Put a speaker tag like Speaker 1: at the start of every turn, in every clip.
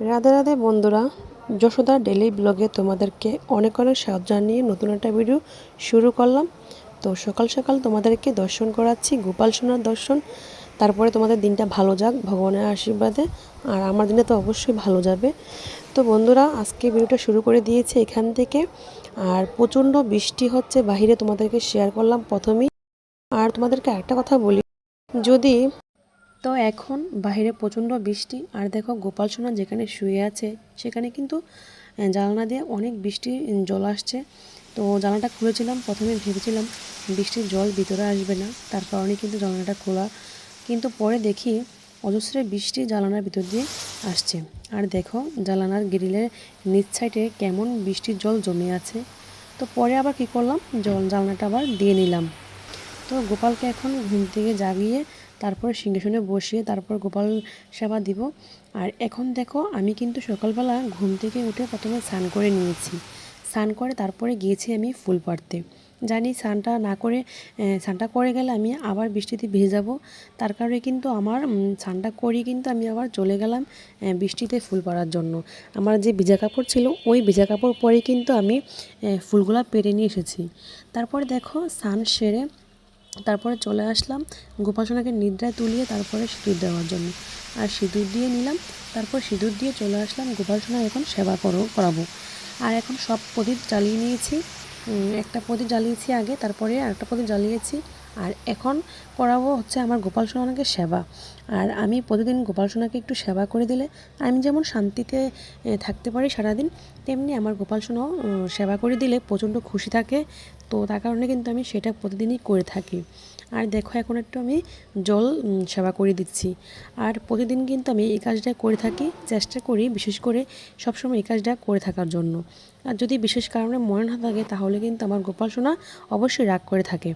Speaker 1: রাধে রাধে বন্ধুরা, যশোদা ডেলি ব্লগে তোমাদেরকে অনেক অনেক স্বাগত জানিয়ে নতুন একটা ভিডিও শুরু করলাম। তো সকাল সকাল তোমাদেরকে দর্শন করাচ্ছি, গোপাল সোনার দর্শন। তারপরে তোমাদের দিনটা ভালো যাক ভগবানের আশীর্বাদে, আর আমার দিনে তো অবশ্যই ভালো যাবে। তো বন্ধুরা, আজকে ভিডিওটা শুরু করে দিয়েছি এখান থেকে। আর প্রচণ্ড বৃষ্টি হচ্ছে বাহিরে, তোমাদেরকে শেয়ার করলাম প্রথমেই। আর তোমাদেরকে একটা কথা বলি, যদি তো এখন বাইরে প্রচণ্ড বৃষ্টি, আর দেখো গোপাল সোনা যেখানে শুয়ে আছে সেখানে কিন্তু জানলা দিয়ে অনেক বৃষ্টি জল আসছে। তো জানলাটা খুলেছিলাম, প্রথমে ভেবেছিলাম বৃষ্টির জল ভিতরে আসবে না, তার কারণে কিন্তু জানলাটা খোলা। কিন্তু পরে দেখি অজস্র বৃষ্টি জানলার ভিতর দিয়ে আসছে। আর দেখো জানলার গ্রিলের নিচ সাইডে কেমন বৃষ্টির জল জমে আছে। তো পরে আবার কি করলাম, জানলাটা আবার দিয়ে নিলাম। তো গোপালকে এখন ঘুম থেকে জাগিয়ে তারপর সিংহাসনে বসিয়ে তারপর গোপাল সেবা দিব। আর এখন দেখো আমি কিন্তু সকালবেলা ঘুম থেকে উঠে প্রথমে স্নান করে নিয়েছি। স্নান করে তারপরে গিয়েছি আমি ফুল পাড়তে। জানি স্নানটা করে গেলে আমি আবার বৃষ্টিতে ভিজে যাব, তার কারণে কিন্তু আমার স্নানটা করি কিন্তু আমি আবার চলে গেলাম বৃষ্টিতে ফুল পাড়ার জন্য। আমার যে ভিজা কাপড় ছিল ওই ভিজা কাপড় পরে কিন্তু আমি ফুলগুলা পেরে নিয়ে এসেছি। তারপরে দেখো স্নান সেরে তারপরে চলে আসলাম গোপাল সোনাকে নিদ্রায় তুলিয়ে তারপরে সিঁদুর দেওয়ার জন্য। আর সিঁদুর দিয়ে নিলাম, তারপর সিঁদুর দিয়ে চলে আসলাম গোপাল সোনা এখন সেবা করাবো। আর এখন সব প্রদীপ জ্বালিয়ে নিয়েছি, একটা প্রদীপ জ্বালিয়েছি আগে, তারপরে আরেকটা প্রদীপ জ্বালিয়েছি। আর এখন করাবো হচ্ছে আমার গোপাল সোনাকে সেবা। আর আমি প্রতিদিন গোপাল সোনাকে একটু সেবা করে দিলে আমি যেমন শান্তিতে থাকতে পারি সারাদিন, তেমনি আমার গোপাল সোনাও সেবা করে দিলে প্রচণ্ড খুশি থাকে। তো তার কারণে কিন্তু আমি সেটা প্রতিদিনই করে থাকি। আর দেখো এখন একটু আমি জল সেবা করে দিচ্ছি। আর প্রতিদিন কিন্তু আমি এই কাজটা করে থাকি, চেষ্টা করি বিশেষ করে সবসময় এই কাজটা করে থাকার জন্য। আর যদি বিশেষ কারণে মনে না থাকে তাহলে কিন্তু আমার গোপাল সোনা অবশ্যই রাগ করে থাকে।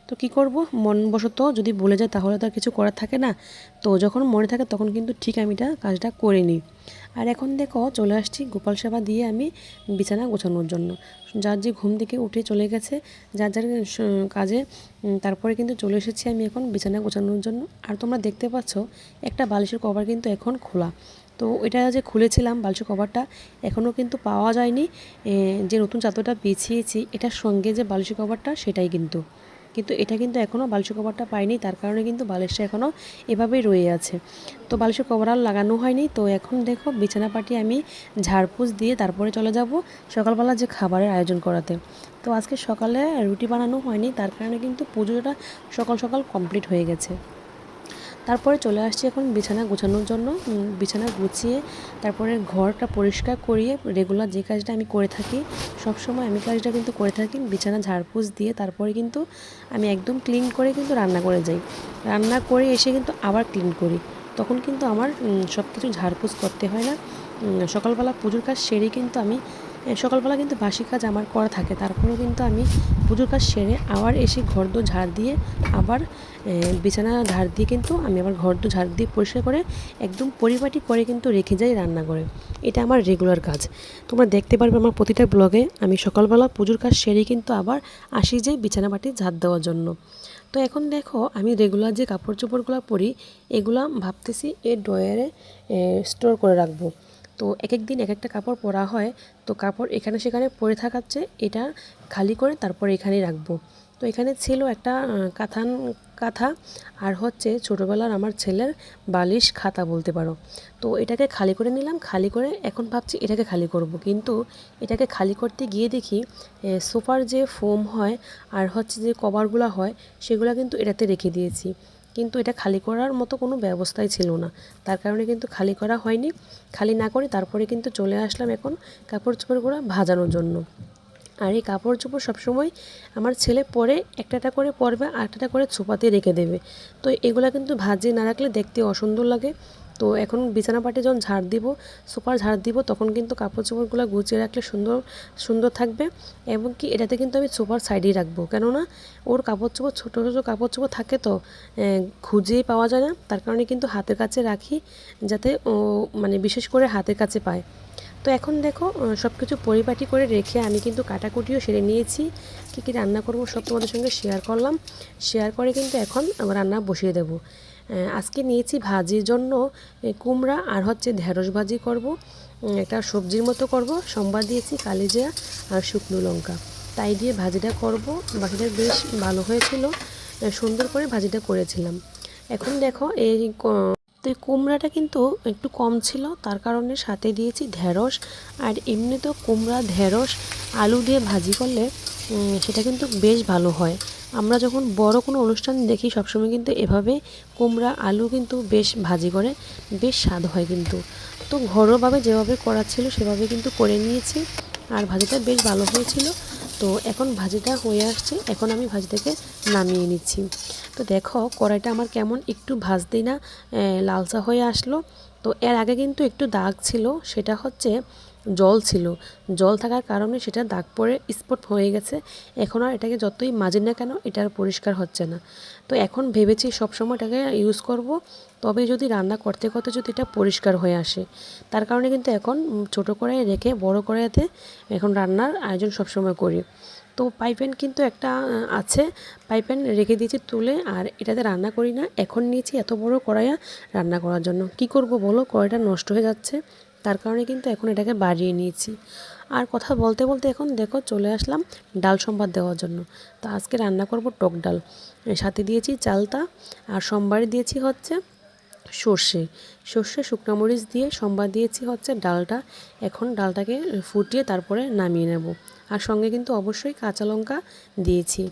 Speaker 1: তো কি করব, মনবশত যদি বলে যায় তাহলে তো আর কিছু করার থাকে না। তো যখন মনে থাকে তখন কিন্তু ঠিক আমি কাজটা করে নিই। আর এখন দেখো চলে আসছি গোপাল সেবা দিয়ে আমি বিছানা গোছানোর জন্য। যার যে ঘুম থেকে উঠে চলে গেছে যার যার কাজে, তারপরে কিন্তু চলে এসেছি আমি এখন বিছানা গোছানোর জন্য। আর তোমরা দেখতে পাচ্ছ একটা বালিশের কভার কিন্তু এখন খোলা। তো এটা যে খুলেছিলাম বালিশের কভারটা এখনও কিন্তু পাওয়া যায়নি। যে নতুন চাদরটা বিছিয়েছি এটার সঙ্গে যে বালিশের কভারটা সেটাই কিন্তু এটা কিন্তু এখনও বালিশের কভারটা পাইনি, তার কারণে কিন্তু বালিশটা এখনও এভাবেই রয়ে আছে। তো বালিশের কভার আর লাগানো হয়নি। তো এখন দেখো বিছানা পাটি আমি ঝাড়পোছ দিয়ে তারপরে চলে যাব সকালবেলা যে খাবারের আয়োজন করাতে। তো আজকে সকালে রুটি বানানো হয়নি, তার কারণে কিন্তু পুজোটা সকাল সকাল কমপ্লিট হয়ে গেছে। তারপরে চলে আসছি এখন বিছানা গোছানোর জন্য। বিছানা গুছিয়ে তারপরে ঘরটা পরিষ্কার করিয়ে রেগুলার যে কাজটা আমি করে থাকি সবসময় আমি কাজটা কিন্তু করে থাকি, বিছানা ঝাড়পোছ দিয়ে তারপরে কিন্তু আমি একদম ক্লিন করে কিন্তু রান্না করে যাই। রান্না করে এসে কিন্তু আবার ক্লিন করি, তখন কিন্তু আমার সব কিছু ঝাড়পোছ করতে হয় না। সকালবেলা পুজোর কাজ সেরেই কিন্তু আমি সকালবেলা কিন্তু বাসি কাজ আমার করা থাকে, তারপরেও কিন্তু আমি পুজোর কাজ সেরে আবার এসে ঘরদোর ঝাড় দিয়ে আবার বিছানা ঝাড় দিয়ে কিন্তু আমি আবার ঘরদোর ঝাড় দিয়ে পরিষ্কার করে একদম পরিপাটি করে কিন্তু রেখে যাই রান্না করে। এটা আমার রেগুলার কাজ। তোমরা দেখতে পারবে আমার প্রতিটা ব্লগে আমি সকালবেলা পুজোর কাজ সেরেই কিন্তু আবার আসি যে বিছানা বাটি ঝাড় দেওয়ার জন্য। তো এখন দেখো আমি রেগুলার যে কাপড় চোপড়গুলো পরি এগুলো ভাবতেছি এর ড্রয়ারে স্টোর করে রাখবো। তো এক এক দিন এক একটা কাপড় পরা হয়, তো কাপড় এখানে সেখানে পরে থাকার চেয়ে এটা খালি করে তারপর এখানেই রাখবো। তো এখানে ছিল একটা কাঁথা আর হচ্ছে ছোটোবেলার আমার ছেলের বালিশ খাতা বলতে পারো। তো এটাকে খালি করে নিলাম, খালি করে এখন ভাবছি এটাকে খালি করব। কিন্তু এটাকে খালি করতে গিয়ে দেখি সোফার যে ফোম হয় আর হচ্ছে যে কভারগুলো হয় সেগুলো কিন্তু এটাতে রেখে দিয়েছি, কিন্তু এটা খালি করার মতো কোনো ব্যবস্থাই ছিল না, তার কারণে কিন্তু খালি করা হয়নি। খালি না করে তারপরে কিন্তু চলে আসলাম এখন কাপড় চোপড়গুলো ভাজানোর জন্য। আর এই কাপড় চোপড় সবসময় আমার ছেলে পরে একটা করে পরবে আর একটা করে ছোপাতে রেখে দেবে। তো এগুলো কিন্তু ভাজিয়ে না রাখলে দেখতে অসুন্দর লাগে। তো এখন বিছানা পাটি যখন ঝাড় দিব, সোফার ঝাড় দিব, তখন কিন্তু কাপড় চোপড়গুলো গুছিয়ে রাখলে সুন্দর সুন্দর থাকবে। এবং কি এটাতে কিন্তু আমি সোফার সাইডেই রাখবো, কেননা ওর কাপড় চোপড় ছোটো ছোটো কাপড় চোপড় থাকে তো খুঁজেই পাওয়া যায় না, তার কারণে কিন্তু হাতের কাছে রাখি যাতে ও মানে বিশেষ করে হাতের কাছে পায়। তো এখন দেখো সব কিছু পরিপাটি করে রেখে আমি কিন্তু কাটাকুটিও সেরে নিয়েছি। কী কী রান্না করবো সব তোমাদের সঙ্গে শেয়ার করলাম। শেয়ার করে কিন্তু এখন রান্না বসিয়ে দেবো। আজকে নিয়েছি ভাজির জন্য কুমড়া আর হচ্ছে ঢেঁড়স ভাজি করব, একটা সবজির মতো করব। সোমবার দিয়েছি কালিজিরা আর শুকনো লঙ্কা, তাই দিয়ে ভাজিটা করব। ভাজিটা বেশ ভালো হয়েছিল, সুন্দর করে ভাজিটা করেছিলাম। এখন দেখো তো এই কুমড়াটা কিন্তু একটু কম ছিল, তার কারণে সাথে দিয়েছি ঢেঁড়স। আর এমনি তো কুমড়া ঢেঁড়স আলু দিয়ে ভাজি করলে সেটা কিন্তু বেশ ভালো হয়। আমরা যখন বড় কোনো অনুষ্ঠান দেখি সবসময় কিন্তু এভাবে কুমড়া আলু কিন্তু বেশ ভাজি করে, বেশ স্বাদ হয় কিন্তু। তো ঘরোয়াভাবে যেভাবে করা ছিল সেভাবে কিন্তু করে নিয়েছি, আর ভাজিটা বেশ ভালো হয়েছিল। তো এখন ভাজিটা হয়ে আসছে, এখন আমি ভাজিটাকে নামিয়ে নিচ্ছি। তো দেখো কড়াইটা আমার কেমন একটু ভাজতেই না লালচা হয়ে আসলো। তো এর আগে কিন্তু একটু দাগ ছিল, সেটা হচ্ছে জল ছিল, জল থাকার কারণে সেটা দাগ পড়ে স্পট হয়ে গেছে। এখন আর এটাকে যতই মাজি না কেন এটা আর পরিষ্কার হচ্ছে না। তো এখন ভেবেছি সবসময় এটাকে ইউজ করব, তবে যদি রান্না করতে করতে যদি এটা পরিষ্কার হয়ে আসে। তার কারণে কিন্তু এখন ছোটো কড়াই রেখে বড় কড়াইতে এখন রান্নার আয়োজন সবসময় করি। তো পাইপ্যান কিন্তু একটা আছে, পাইপ্যান রেখে দিয়েছি তুলে, আর এটাতে রান্না করি না। এখন নিয়েছি এত বড় কড়াইয়া রান্না করার জন্য, কি করব বলো, কড়াইটা নষ্ট হয়ে যাচ্ছে, তার কারণে কিন্তু এখন এটাকে বাড়িয়ে নিয়েছি। আর কথা বলতে বলতে এখন দেখো চলে আসলাম ডাল সম্বাদ দেওয়ার জন্য। তো আজকে রান্না করব টক ডাল, সাথে দিয়েছি চালতা, আর সোমবারে দিয়েছি হচ্ছে সর্ষে শুকনো মরিচ দিয়ে সম্বাদ দিয়েছি হচ্ছে ডালটা। এখন ডালটাকে ফুটিয়ে তারপরে নামিয়ে নেব। আর সঙ্গে কিন্তু অবশ্যই কাঁচা লঙ্কা দিয়েছি।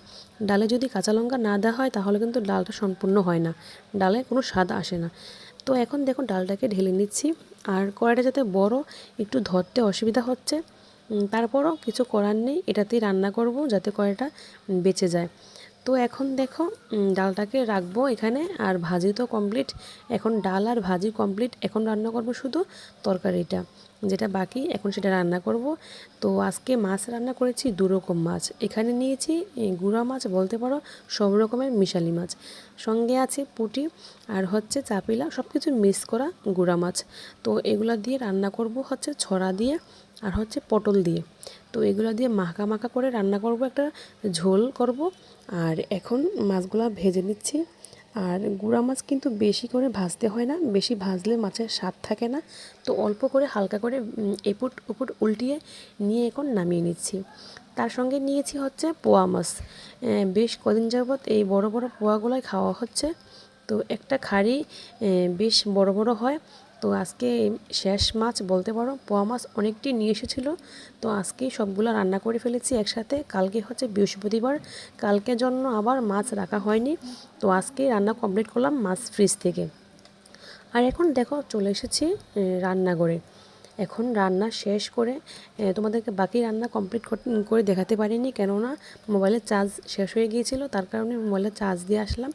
Speaker 1: ডালে যদি কাঁচা লঙ্কা না দেওয়া হয় তাহলে কিন্তু ডালটা সম্পূর্ণ হয় না, ডালে কোনো স্বাদ আসে না। তো এখন দেখো ডালটাকে ঢেলে নিচ্ছি। আর কড়াইটা যাতে বড়, একটু ধরতে অসুবিধা হচ্ছে, তারপরও কিছু করার নেই, এটাতেই রান্না করব যাতে কড়াইটা বেঁচে যায়। তো এখন দেখো ডালটাকে রাখবো এখানে, আর ভাজি তো কমপ্লিট। এখন ডাল আর ভাজি কমপ্লিট, এখন রান্না করব শুধু তরকারিটা, যেটা বাকি এখন সেটা রান্না করব। তো আজকে মাছ রান্না করেছি, 2 রকম মাছ এখানে নিয়েছি, গুঁড়া মাছ বলতে পারো, সব রকমের মিশালি মাছ, সঙ্গে আছে পুঁটি আর হচ্ছে চাপিলা, সব কিছু মিক্স করা গুঁড়া মাছ। তো এগুলা দিয়ে রান্না করব হচ্ছে ছড়া দিয়ে আর হচ্ছে পটল দিয়ে। তো এগুলো দিয়ে মাখা মাখা করে রান্না করব, একটা ঝোল করব। আর এখন মাছগুলো ভেজে নিচ্ছি। আর গুঁড়া মাছ কিন্তু বেশি করে ভাজতে হয় না, বেশি ভাজলে মাছের স্বাদ থাকে না। তো অল্প করে হালকা করে এপুট উপুট উল্টিয়ে নিয়ে এখন নামিয়ে নিচ্ছি। তার সঙ্গে নিয়েছি হচ্ছে পোয়া মাছ, বেশ কদিন যাবৎ এই বড় বড় পোয়াগুলোই খাওয়া হচ্ছে। তো একটা খাড়ি বেশ বড় বড় হয়। তো আজকে শেষ মাছ বলতে পারো, পোয়া মাছ অনেকটি নিয়ে এসেছিলো। তো আজকেই সবগুলো রান্না করে ফেলেছি একসাথে। কালকে হচ্ছে বৃহস্পতিবার, কালকের জন্য আবার মাছ রাখা হয়নি। তো আজকেই রান্না কমপ্লিট করলাম মাছ ফ্রিজ থেকে। আর এখন দেখো চলে এসেছি রান্নাঘরে। এখন রান্না শেষ করে তোমাদেরকে বাকি রান্না কমপ্লিট করে দেখাতে পারিনি, কেননা মোবাইলের চার্জ শেষ হয়ে গিয়েছিল, তার কারণে মোবাইলের চার্জ দিয়ে আসলাম।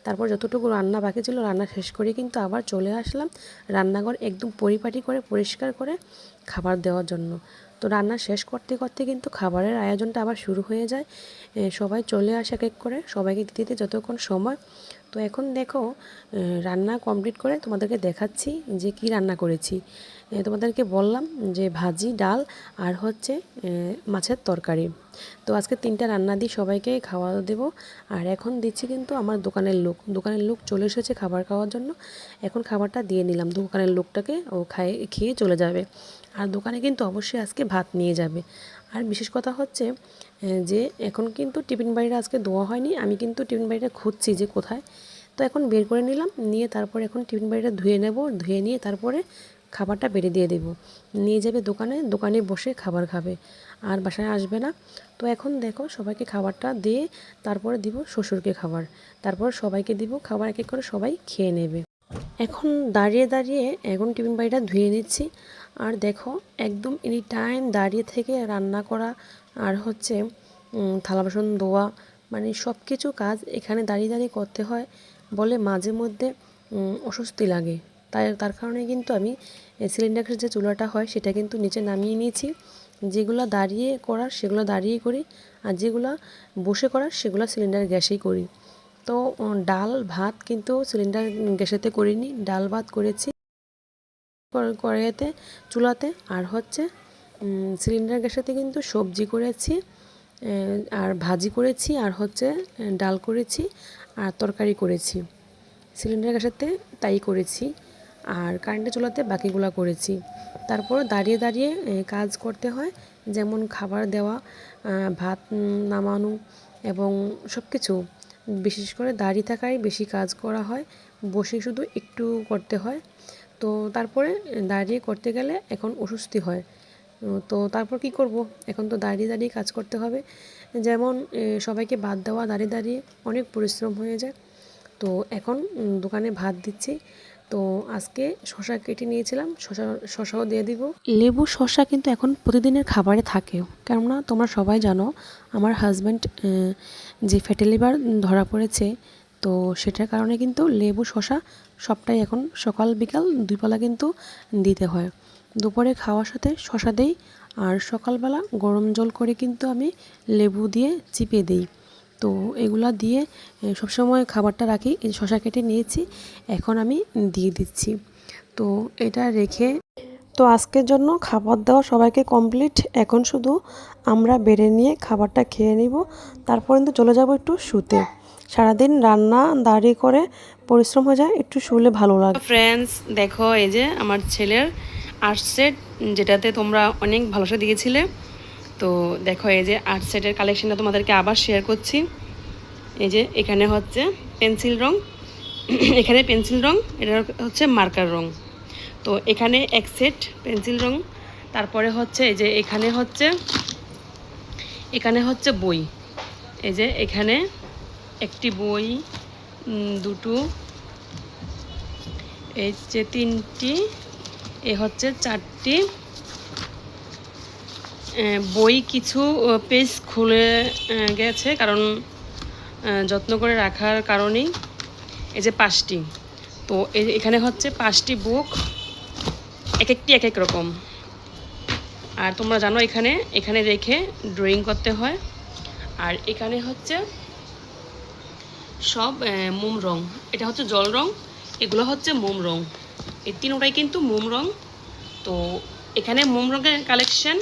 Speaker 1: তারপর যতটুকু রান্না বাকি ছিল রান্না শেষ করে কিন্তু আবার চলে আসলাম রান্নাঘর একদম পরিপাটি করে পরিষ্কার করে খাবার দেওয়ার জন্য। তো রান্না শেষ করতে করতে কিন্তু খাবারের আয়োজনটা আবার শুরু হয়ে যায়, সবাই চলে আসে এক এক করে, সবাইকে দিতে দিতে যতক্ষণ সময়। তো এখন দেখো রান্না কমপ্লিট করে তোমাদেরকে দেখাচ্ছি যে কি রান্না করেছি। তোমাদেরকে বললাম যে ভাজি, ডাল আর হচ্ছে মাছের তরকারি। তো আজকে 3টা রান্না দিয়ে সবাইকে খাওয়া দেব। আর এখন দিচ্ছি কিন্তু আমার দোকানের লোক চলে এসেছে খাবার খাওয়ার জন্য। এখন খাবারটা দিয়ে নিলাম দোকানের লোকটাকে, ও খেয়ে চলে যাবে। আর দোকানে কিন্তু অবশ্যই আজকে ভাত নিয়ে যাবে। আর বিশেষ কথা হচ্ছে যে এখন কিন্তু টিফিন বাড়িটা আজকে দেওয়া হয়নি, আমি কিন্তু টিফিন বাড়িটা খুঁজছি যে কোথায়। তো এখন বের করে নিলাম, নিয়ে তারপরে এখন টিফিন বাড়িটা ধুয়ে নেব, ধুয়ে নিয়ে তারপরে খাবারটা বেড়ে দিয়ে দেবো, নিয়ে যাবে দোকানে বসে খাবার খাবে, আর বাসায় আসবে না। তো এখন দেখো সবাইকে খাবারটা দিয়ে তারপরে দিব শ্বশুরকে খাবার, তারপর সবাইকে দিব খাবার, এক এক করে সবাই খেয়ে নেবে। এখন দাঁড়িয়ে দাঁড়িয়ে এখন টিফিন বাড়িটা ধুয়ে নিচ্ছি। আর দেখো একদম এনি টাইম দাঁড়িয়ে থেকে রান্না করা আর হচ্ছে থালা বাসন ধোয়া, মানে সব কিছু কাজ এখানে দাঁড়িয়ে দাঁড়িয়ে করতে হয় বলে মাঝে মধ্যে অস্বস্তি লাগে। তার কারণে কিন্তু আমি সিলিন্ডারের যে চুলাটা হয় সেটা কিন্তু নিচে নামিয়ে নিয়েছি। যেগুলো দাঁড়িয়ে করার সেগুলো দাঁড়িয়ে করি, আর যেগুলো বসে করার সেগুলো সিলিন্ডার গ্যাসেই করি। তো ডাল ভাত কিন্তু সিলিন্ডার গ্যাসেতে করিনি, ডাল ভাত করেছি কড়াইতে চুলাতে, আর হচ্ছে সিলিন্ডার গ্যাসেতে কিন্তু সবজি করেছি, আর ভাজি করেছি, আর হচ্ছে ডাল করেছি, আর তরকারি করেছি। সিলিন্ডার গ্যাসেতে তাই করেছি, আর কারেন্টের চুলাতে বাকিগুলো করেছি। তারপর দাঁড়িয়ে দাঁড়িয়ে কাজ করতে হয়, যেমন খাবার দেওয়া, ভাত নামানো এবং সব কিছু। বিশেষ করে দাঁড়িয়ে থাকায় বেশি কাজ করা হয়, বসে শুধু একটু করতে হয়। তো তারপরে দাঁড়িয়ে করতে গেলে এখন অস্বস্তি হয়। তো তারপর কি করব, এখন তো দাঁড়িয়ে দাঁড়িয়ে কাজ করতে হবে। যেমন সবাইকে ভাত দেওয়া দাঁড়িয়ে দাঁড়িয়ে অনেক পরিশ্রম হয়ে যায়। তো এখন দোকানে ভাত দিচ্ছি। তো আজকে শসা কেটে নিয়েছিলাম, শসাও দিয়ে দিব। লেবু শসা কিন্তু এখন প্রতিদিনের খাবারে থাকে, কেননা তোমরা সবাই জানো আমার হাজব্যান্ড যে ফ্যাটি লিভার ধরা পড়েছে। তো সেটার কারণে কিন্তু লেবু শসা সবটাই এখন সকাল বিকাল দুইবেলা কিন্তু দিতে হয়। দুপুরে খাওয়ার সাথে শসা দেই, আর সকালবেলা গরম জল করে কিন্তু আমি লেবু দিয়ে চিপে দিই। তো এগুলা দিয়ে সবসময় খাবারটা রাখি। এই শসা কেটে নিয়েছি, এখন আমি দিয়ে দিচ্ছি। তো এটা রেখে তো আজকের জন্য খাবার দেওয়া সবাইকে কমপ্লিট। এখন শুধু আমরা বেড়ে নিয়ে খাবারটা খেয়ে নিব, তারপর কিন্তু চলে যাব একটু শুতে। সারাদিন রান্না দাঁড়িয়ে করে পরিশ্রম হয়ে যায়, একটু শুলে ভালো লাগে। ফ্রেন্ডস দেখো, এই যে আমার ছেলের আর্ট সেট, যেটাতে তোমরা অনেক ভালোবাসা দিয়েছিলে। তো দেখো, এই যে আর্ট সেটের কালেকশনটা তোমাদেরকে আবার শেয়ার করছি। এই যে এখানে হচ্ছে পেন্সিল রং, এখানে পেন্সিল রং, এটা হচ্ছে মার্কার রং। তো এখানে এক সেট পেন্সিল রং। তারপরে হচ্ছে এই যে এখানে হচ্ছে বই। এই যে এখানে একটি বই, দুটো, এই যে তিনটি, এ হচ্ছে চারটি বই। কিছু পেজ খুলে গেছে, কারণ যত্ন করে রাখার কারণেই। এই যে 5টি। তো এখানে হচ্ছে 5টি বুক, এক একটি এক এক রকম। আর তোমরা জানো এখানে রেখে ড্রয়িং করতে হয়। আর এখানে হচ্ছে সব মোম রং, এটা হচ্ছে জল রং, এগুলো হচ্ছে মোম রং। এই তিনটাই কিন্তু মোম রং। তো এখানে মোম রঙের কালেকশন,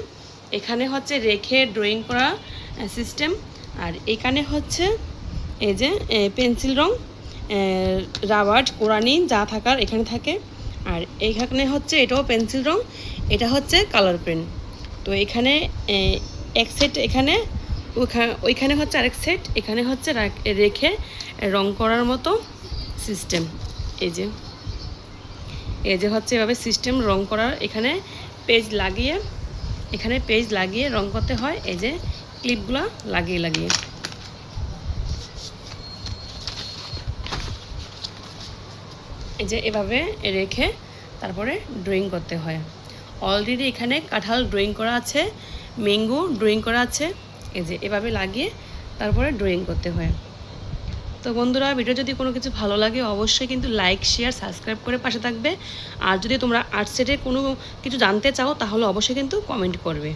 Speaker 1: এখানে হচ্ছে রেখে ড্রয়িং করা সিস্টেম। আর এখানে হচ্ছে এই যে পেন্সিল রং, রাবার কোরানি যা থাকার এখানে থাকে। আর এইখানে হচ্ছে এটাও পেন্সিল রং, এটা হচ্ছে কালার পেন। তো এখানে এক সেট, এখানে ওইখানে হচ্ছে আরেক সেট, এখানে হচ্ছে রেখে রং করার মতো সিস্টেম। এই যে হচ্ছে এভাবে সিস্টেম রং করার। এখানে পেজ লাগিয়ে রং করতে হয়, এই যে ক্লিপগুলো লাগিয়ে এই যে এভাবে রেখে তারপরে ড্রয়িং করতে হয়। অলরেডি এখানে কাঁঠাল ড্রয়িং করা আছে, ম্যাঙ্গো ড্রয়িং করা আছে। এই যে এভাবে লাগিয়ে তারপরে ড্রয়িং করতে হয়। তো বন্ধুরা, ভিডিও যদি কোনো কিছু ভালো লাগে অবশ্যই কিন্তু লাইক, শেয়ার, সাবস্ক্রাইব করে পাশে থাকবে। আর যদি তোমরা আর্ট সেটের কোনো কিছু জানতে চাও তাহলে অবশ্যই কিন্তু কমেন্ট করবে।